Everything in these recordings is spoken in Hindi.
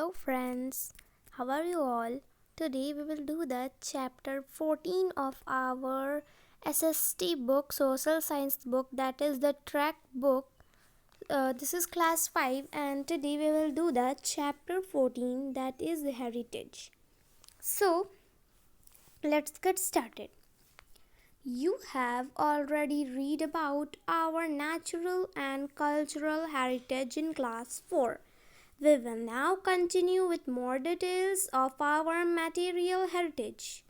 Hello friends, how are you all? Today we will do the chapter 14 of our SST book, social science book, that is the track book. This is class 5 and today we will do the chapter 14, that is the heritage. So let's get started. You have already read about our natural and cultural heritage in class 4. We will now continue with more details of our material heritage.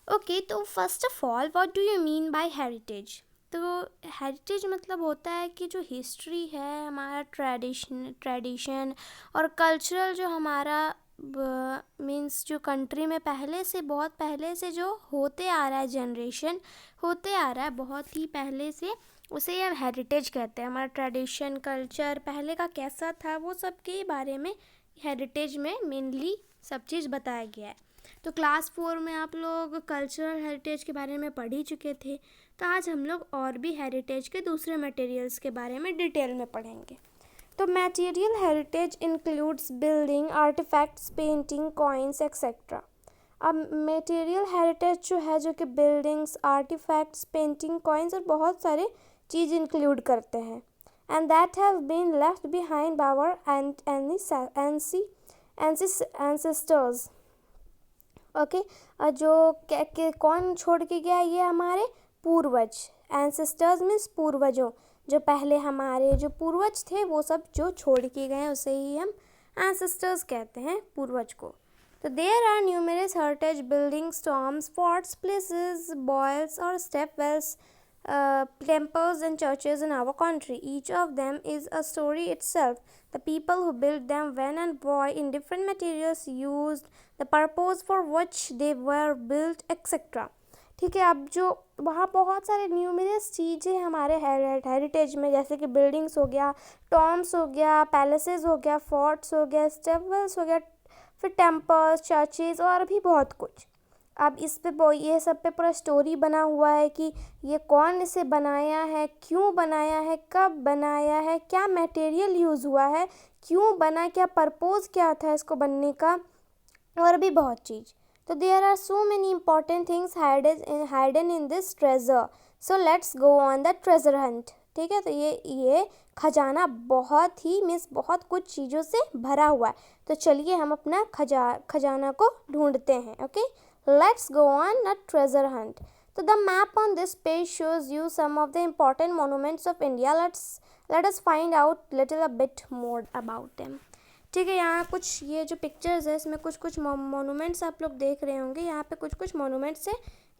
Okay, तो first of all what do you mean by heritage? तो हेरिटेज मतलब होता है कि जो हिस्ट्री है, हमारा ट्रेडिशन और कल्चरल जो हमारा मीन्स जो कंट्री में बहुत पहले से जो होते आ रहा है, जनरेशन होते आ रहा है बहुत ही पहले से, उसे हम हेरिटेज कहते हैं. हमारा ट्रेडिशन, कल्चर पहले का कैसा था, वो सब के बारे में हेरिटेज में मेनली सब चीज़ बताया गया है. तो क्लास 4 में आप लोग कल्चरल हेरिटेज के बारे में पढ़ ही चुके थे. तो आज हम लोग और भी हेरिटेज के दूसरे मटेरियल्स के बारे में डिटेल में पढ़ेंगे. तो material heritage includes building, artifacts, painting, coins etcetera. अब मटेरियल हेरिटेज जो है, जो कि बिल्डिंग्स, आर्टिफैक्ट्स, पेंटिंग, कॉइन्स और बहुत सारे चीज़ इंक्लूड करते हैं. And that have been left behind by our ancestors. Okay, जो कौन छोड़ के गया? ये हमारे पूर्वज. एंसेस्टर्स मीन्स पूर्वजों. जो पहले हमारे जो पूर्वज थे वो सब जो छोड़ के गए उसे ही हम एंसेस्टर्स कहते हैं, पूर्वज को. तो there are numerous heritage buildings, tombs, forts, places, baolis और stepwells, temples and churches in our country. Each of them is a story itself. The people who built them when and why, in different materials used, the purpose for which they were built, etc. ठीक है. अब जो वहाँ बहुत सारे न्यूमरस चीज़ें हमारे हेरिटेज में, जैसे कि बिल्डिंग्स हो गया, टॉम्स हो गया, पैलेसेस हो गया, फोर्ट्स हो गया, स्टेपवेल्स हो गया, फिर टेम्पल्स, चर्चेज और भी बहुत कुछ. अब इस पे ये सब पे पूरा स्टोरी बना हुआ है कि ये कौन इसे बनाया है, क्यों बनाया है, कब बनाया है, क्या मटेरियल यूज़ हुआ है, क्यों बना, क्या पर्पज़ क्या था इसको बनने का, और भी बहुत चीज़. तो there are so many important things hidden in this treasure. So let's go on the treasure hunt. ठीक है. तो ये खजाना बहुत ही बहुत कुछ चीज़ों से भरा हुआ है. तो चलिए हम अपना खजाना को ढूंढते हैं. Okay, let's go on a treasure hunt. So the map on this page shows you some of the important monuments of India. Let us find out little a bit more about them. ठीक है. यहाँ कुछ ये जो पिक्चर्स है, इसमें कुछ मोनूमेंट्स आप लोग देख रहे होंगे. यहाँ पे कुछ मोनूमेंट्स है.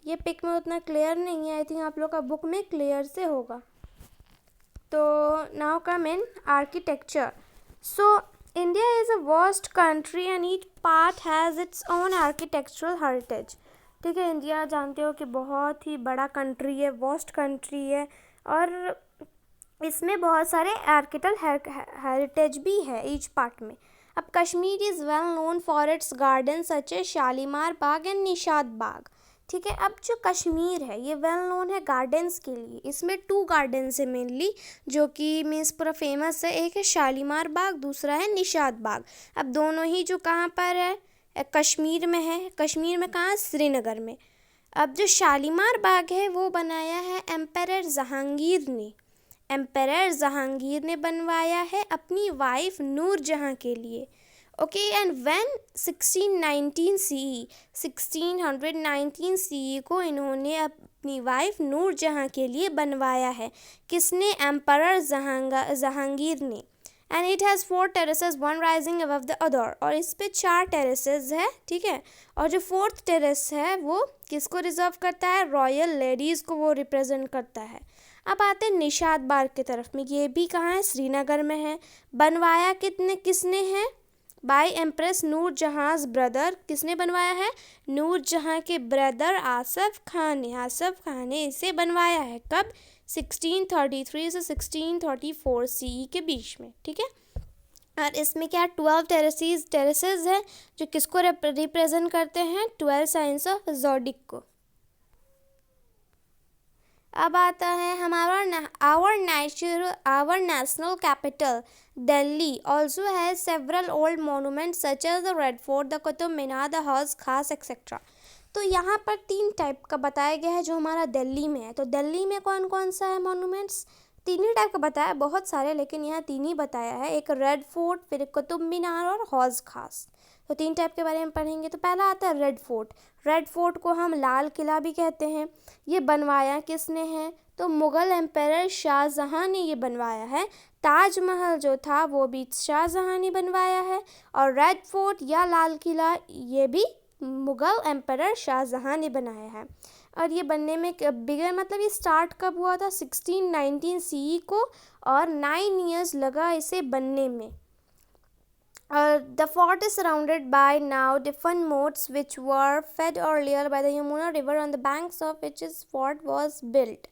ये पिक में उतना क्लियर नहीं है. आई थिंक आप लोग का बुक में क्लियर से होगा. तो now come in architecture. So India is a vast country and each part has its own architectural heritage. ठीक है. इंडिया जानते हो कि बहुत ही बड़ा कंट्री है, वास्ट कंट्री है, और इसमें बहुत सारे आर्किटेक्चरल हेरिटेज भी है ईच पार्ट में. अब Kashmir is well known for its garden such as Shalimar Bagh and Nishat Bagh. ठीक है. अब जो कश्मीर है ये वेल नोन है गार्डन्स के लिए. इसमें 2 गार्डन्स है मेनली, जो कि मीन्स पूरा फेमस है. एक है शालीमार बाग, दूसरा है निशाद बाग. अब दोनों ही जो कहाँ पर है, कश्मीर में है. कश्मीर में कहाँ? श्रीनगर में. अब जो शालीमार बाग है वो बनाया है एम्परर जहांगीर ने. एम्परर जहांगीर ने बनवाया है अपनी वाइफ नूरजहाँ के लिए. Okay, and when 1619 CE को इन्होंने अपनी वाइफ नूरजहाँ के लिए बनवाया है. किसने? एम्परर जहांगीर ने. And it has 4 terraces, one rising above the other. और इस पे 4 terraces है. ठीक है. और जो 4th terrace है वो किसको रिजर्व करता है? रॉयल लेडीज़ को वो रिप्रेजेंट करता है. अब आते हैं निशाद बाग की तरफ में. ये भी कहाँ है? श्रीनगर में है. बनवाया किसने है? By empress Noorjahan's brother. किसने बनवाया है? नूरजहाँ के ब्रदर आसफ खान ने. आसफ खान ने इसे बनवाया है. कब? 1633 से 1634 CE के बीच में. ठीक है. और इसमें क्या 12 टेरेसेस है, जो किसको रिप्रेजेंट करते हैं? 12 साइंस ऑफ ज़ोडिक को. अब आता है हमारा our national capital Delhi also has several old monuments such as the Red Fort, the Qutub Minar, the Hauz Khas etcetera. तो यहाँ पर 3 टाइप का बताया गया है जो हमारा दिल्ली में है। तो दिल्ली में कौन कौन सा है मोनूमेंट्स? 3 ही टाइप का बताया, बहुत सारे, लेकिन यहाँ 3 ही बताया है, एक रेड फोर्ट, फिर कुतुब मीनार और हौज खास। तो 3 टाइप के बारे में पढ़ेंगे। तो पहला आता है रेड फोर्ट। रेड फोर्ट को हम लाल किला भी कहते हैं। ये बनवाया किसने है? तो मुग़ल एम्पायर शाहजहाँ ने ये बनवाया है। ताजमहल जो था वो भी शाहजहाँ ने बनवाया है। और रेड फोर्ट या लाल किला ये भी मुग़ल एम्पायर शाहजहाँ ने बनाया है। और ये बनने में बिगड़ मतलब ये स्टार्ट कब हुआ था? 1619 CE को, और 9 ईयर्स लगा इसे बनने में। The fort is surrounded by now different moats which were fed earlier by the Yamuna river on the banks of which this fort was built.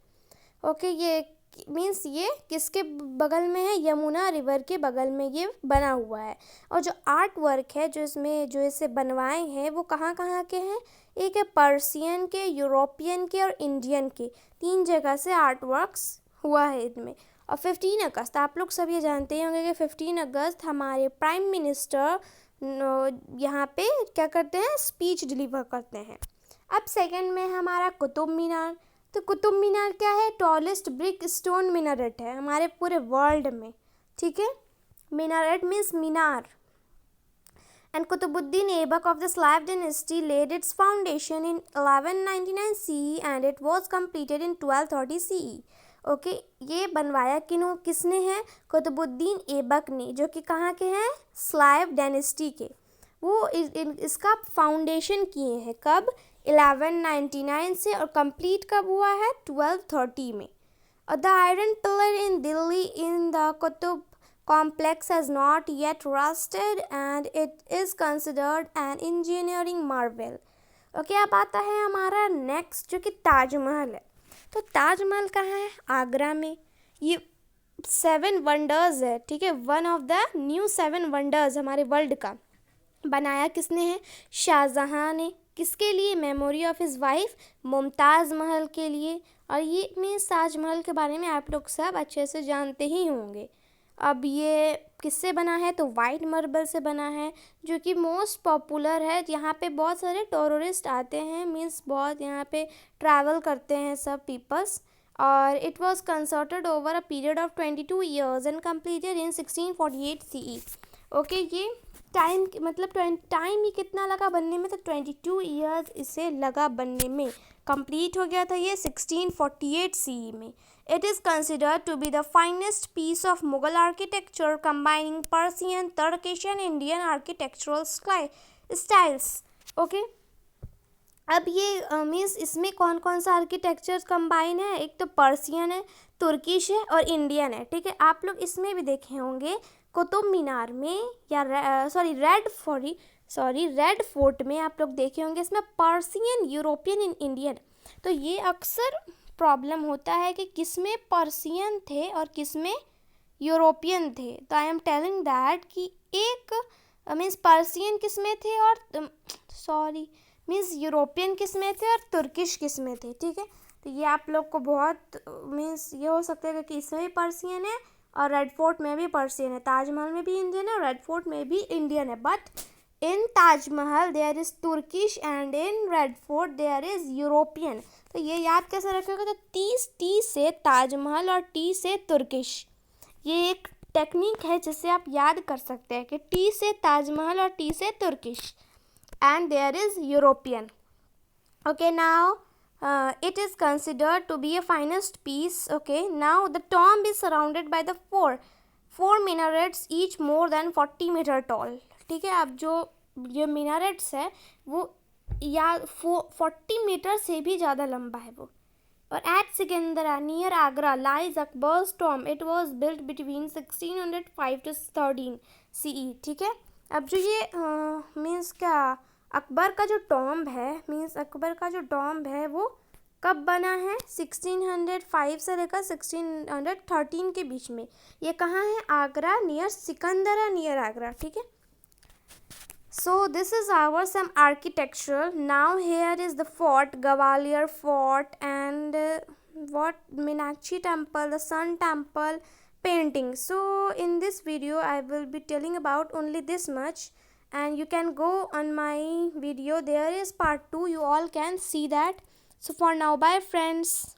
Okay, ये मीन्स ये किसके बगल में है? यमुना रिवर के बगल में ये बना हुआ है। और जो आर्ट वर्क है जो इसमें जो इसे बनवाए हैं वो कहाँ कहाँ के हैं? एक है पर्शियन के, यूरोपियन के और इंडियन के, 3 जगह से आर्ट वर्क्स हुआ है इनमें। और 15 अगस्त, आप लोग सब ये जानते ही होंगे कि 15 अगस्त हमारे प्राइम मिनिस्टर यहाँ पे क्या करते हैं? स्पीच डिलीवर करते हैं। अब सेकंड में हमारा कुतुब मीनार। तो कुतुब मीनार क्या है? टॉलेस्ट ब्रिक स्टोन मीनारेट है हमारे पूरे वर्ल्ड में, ठीक है। Minaret means minar. And Qutbuddin Aibak of the Slav dynasty laid its foundation in 1199 CE and it was completed in 1230 CE. Okay, ये बनवाया किसने है? कुतुबुद्दीन ऐबक ने, जो कि कहाँ के हैं? स्लाव डायनेस्टी के। वो इसका फाउंडेशन किए हैं कब? 1199 से, और कंप्लीट कब हुआ है? 1230 में। और the iron pillar in Delhi in the Qutub complex has not yet rusted and it is considered an engineering marvel. Okay, अब आता है हमारा नेक्स्ट जो कि ताजमहल है। तो ताजमहल कहाँ है? आगरा में। ये 7 वंडर्स है, ठीक है, one of the new 7 wonders हमारे वर्ल्ड का। बनाया किसने है? शाहजहाँ ने। किसके लिए? Memory of his wife Mumtaz महल के लिए। और ये में ताजमहल के बारे में आप लोग सब अच्छे से जानते ही होंगे। अब ये किससे बना है? तो वाइट मार्बल से बना है, जो कि मोस्ट पॉपुलर है। यहाँ पे बहुत सारे टूरिस्ट आते हैं, मीन्स बहुत यहाँ पे ट्रैवल करते हैं सब पीपल्स। और it was constructed over a period of 22 years and completed in 1648 CE। Okay, ये टाइम मतलब टाइम ही कितना लगा बनने में? तो 22 ईयर्स इसे लगा बनने में। कंप्लीट हो गया था ये 1648 CE में। It is considered to be the finest piece of Mughal architecture combining Persian, Turkish and Indian architectural styles. Okay? अब ये मीन्स इसमें कौन कौन सा आर्किटेक्चर कंबाइन है? एक तो पर्सियन है, तुर्किश है और इंडियन है, ठीक है। आप लोग इसमें भी देखे होंगे कुतुब मीनार में या रेड फोर्ट में आप लोग देखे होंगे इसमें पर्सियन, यूरोपियन एंड इंडियन। तो ये अक्सर प्रॉब्लम होता है कि किस में पर्सियन थे और किस में यूरोपियन थे। तो आई एम टेलिंग दैट कि एक मीन्स पर्सियन किस में थे और मीन्स यूरोपियन किस में थे और तुर्किश किस में थे, ठीक है। तो ये आप लोग को बहुत मीन्स ये हो सकता है कि इसमें भी पर्सियन है और रेड फोर्ट में भी पर्सियन है, ताजमहल में भी इंडियन है और रेड फोर्ट में भी इंडियन है। But in Taj Mahal there is Turkish and in Red Fort there is European. तो ये याद कैसे रखोगे? तो 30 से ताजमहल और T से तुर्किश, ये एक टेक्निक है जिससे आप याद कर सकते हैं कि T से ताजमहल और T से Turkish and there is European. Okay, now it is considered to be a finest piece. Okay, now the tomb is surrounded by the four minarets each more than 40 meter tall. ठीक है, अब जो मिनारेट्स है वो या 40 मीटर से भी ज़्यादा लंबा है वो। और at Sikandra near Agra lies Akbar's tomb, it was built between 1605 to 13 CE। ठीक है, अब जो ये मीन्स क्या अकबर का जो टॉम्ब है, मीन्स अकबर का जो टॉम्ब है वो कब बना है? 1605 से लेकर 1613 के बीच में। ये कहाँ है? Agra near Sikandra near Agra. ठीक है, so this is our some architectural. Now here is the fort, Gwalior fort, and what Meenakshi temple, the sun temple painting. So in this video I will be telling about only this much, and you can go on my video, there is part 2, you all can see that. So for now, bye friends.